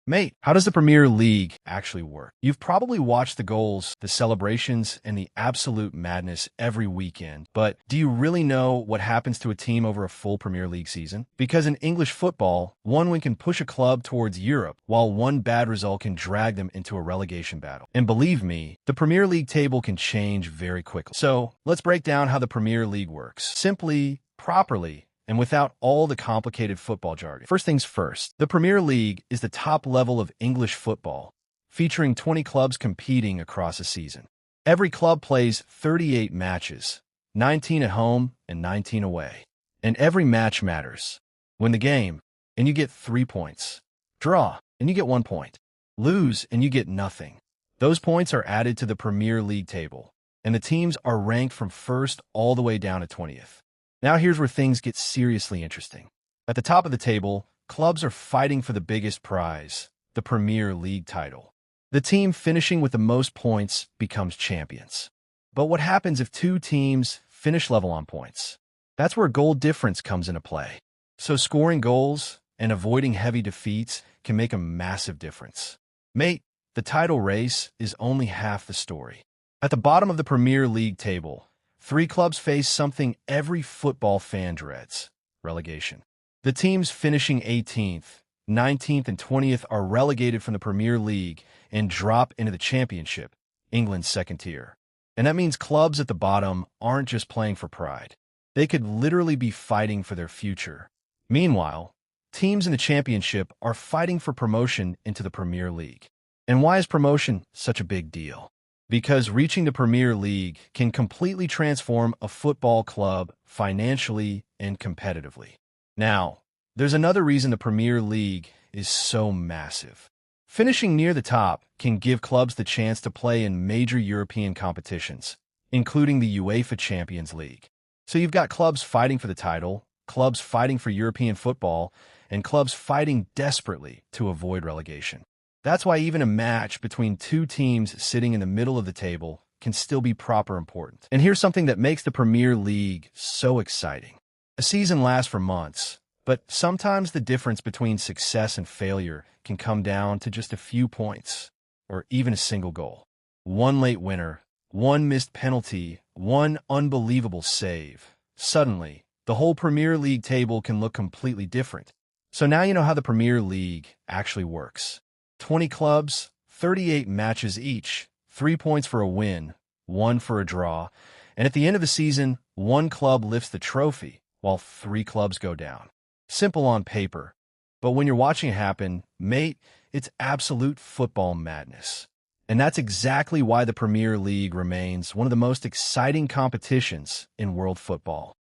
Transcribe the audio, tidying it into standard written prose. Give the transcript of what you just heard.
Mate, how does the Premier League actually work? You've probably watched the goals, the celebrations, and the absolute madness every weekend, but do you really know what happens to a team over a full Premier League season? Because in English football, one win can push a club towards Europe, while one bad result can drag them into a relegation battle. And believe me, the Premier League table can change very quickly. So let's break down how the Premier League works. Simply, properly, and without all the complicated football jargon. First things first, the Premier League is the top level of English football, featuring 20 clubs competing across a season. Every club plays 38 matches, 19 at home and 19 away. And every match matters. Win the game, and you get 3 points. Draw, and you get 1 point. Lose, and you get nothing. Those points are added to the Premier League table, and the teams are ranked from first all the way down to 20th. Now here's where things get seriously interesting. At the top of the table, clubs are fighting for the biggest prize, the Premier League title. The team finishing with the most points becomes champions. But what happens if two teams finish level on points? That's where goal difference comes into play. So scoring goals and avoiding heavy defeats can make a massive difference. Mate, the title race is only half the story. At the bottom of the Premier League table, 3 clubs face something every football fan dreads: relegation. The teams finishing 18th, 19th, and 20th are relegated from the Premier League and drop into the Championship, England's second tier. And that means clubs at the bottom aren't just playing for pride. They could literally be fighting for their future. Meanwhile, teams in the Championship are fighting for promotion into the Premier League. And why is promotion such a big deal? Because reaching the Premier League can completely transform a football club financially and competitively. Now, there's another reason the Premier League is so massive. Finishing near the top can give clubs the chance to play in major European competitions, including the UEFA Champions League. So you've got clubs fighting for the title, clubs fighting for European football, and clubs fighting desperately to avoid relegation. That's why even a match between two teams sitting in the middle of the table can still be proper important. And here's something that makes the Premier League so exciting. A season lasts for months, but sometimes the difference between success and failure can come down to just a few points, or even a single goal. One late winner, one missed penalty, one unbelievable save. Suddenly, the whole Premier League table can look completely different. So now you know how the Premier League actually works. 20 clubs, 38 matches each, 3 points for a win, 1 for a draw, and at the end of the season, 1 club lifts the trophy, while 3 clubs go down. Simple on paper, but when you're watching it happen, mate, it's absolute football madness. And that's exactly why the Premier League remains one of the most exciting competitions in world football.